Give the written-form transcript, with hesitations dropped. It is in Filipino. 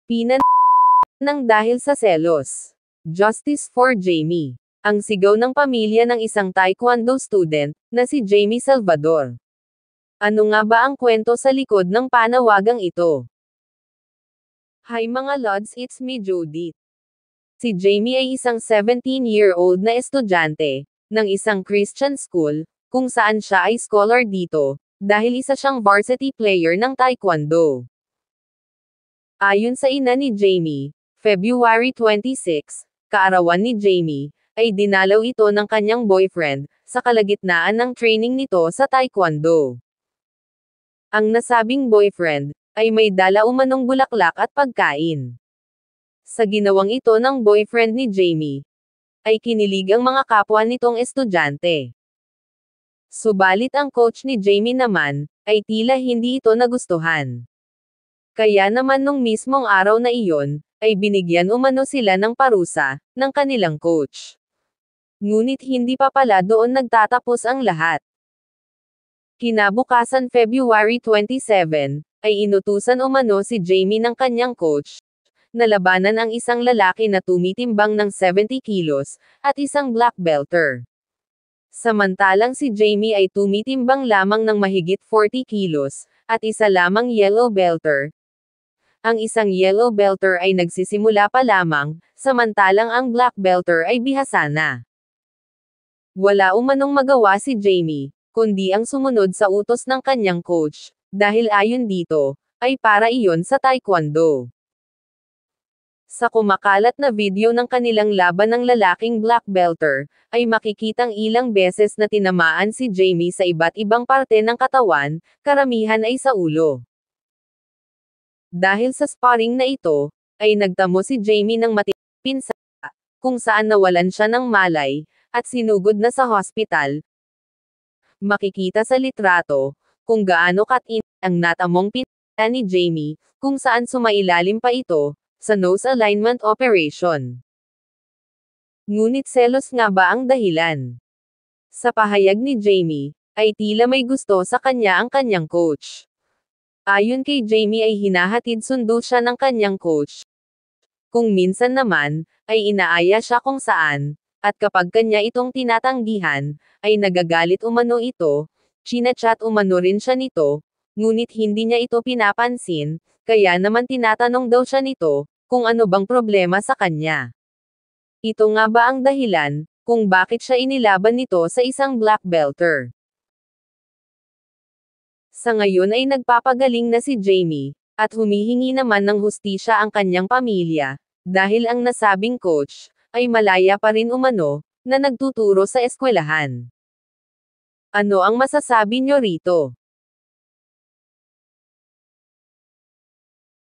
Pinan ng dahil sa selos. Justice for Jamie. Ang sigaw ng pamilya ng isang taekwondo student, na si Jamie Salvador. Ano nga ba ang kwento sa likod ng panawagang ito? Hi mga Lods, it's me Judith. Si Jamie ay isang 17-year-old na estudyante, ng isang Christian school, kung saan siya ay scholar dito, dahil isa siyang varsity player ng taekwondo. Ayon sa ina ni Jamie, February 26, kaarawan ni Jamie, ay dinalaw ito ng kanyang boyfriend, sa kalagitnaan ng training nito sa taekwondo. Ang nasabing boyfriend, ay may dala umanong bulaklak at pagkain. Sa ginawang ito ng boyfriend ni Jamie, ay kinilig ang mga kapwa nitong estudyante. Subalit ang coach ni Jamie naman, ay tila hindi ito nagustuhan. Kaya naman nung mismong araw na iyon, ay binigyan umano sila ng parusa, ng kanilang coach. Ngunit hindi pa pala doon nagtatapos ang lahat. Kinabukasan February 27, ay inutusan umano si Jamie ng kanyang coach, na labanan ang isang lalaki na tumitimbang ng 70 kilos, at isang black belter. Samantalang si Jamie ay tumitimbang lamang ng mahigit 40 kilos, at isa lamang yellow belter. Ang isang yellow belter ay nagsisimula pa lamang, samantalang ang black belter ay bihasa na. Wala umanong magawa si Jamie, kundi ang sumunod sa utos ng kanyang coach, dahil ayon dito, ay para iyon sa taekwondo. Sa kumakalat na video ng kanilang laban ng lalaking black belter, ay makikitang ilang beses na tinamaan si Jamie sa iba't ibang parte ng katawan, karamihan ay sa ulo. Dahil sa sparring na ito, ay nagtamo si Jamie ng matinding pinsala, kung saan nawalan siya ng malay, at sinugod na sa hospital. Makikita sa litrato, kung gaano katindi ang natamong pinsala ni Jamie, kung saan sumailalim pa ito, sa nose alignment operation. Ngunit selos nga ba ang dahilan? Sa pahayag ni Jamie, ay tila may gusto sa kanya ang kanyang coach. Ayon kay Jamie ay hinahatid sundo siya ng kanyang coach. Kung minsan naman, ay inaaya siya kung saan, at kapag kanya itong tinatanggihan, ay nagagalit umano ito, chinachat umano rin siya nito, ngunit hindi niya ito pinapansin, kaya naman tinatanong daw siya nito, kung ano bang problema sa kanya. Ito nga ba ang dahilan, kung bakit siya inilaban nito sa isang black belter? Sa ngayon ay nagpapagaling na si Jamie, at humihingi naman ng hustisya ang kanyang pamilya, dahil ang nasabing coach, ay malaya pa rin umano, na nagtuturo sa eskwelahan. Ano ang masasabi nyo rito?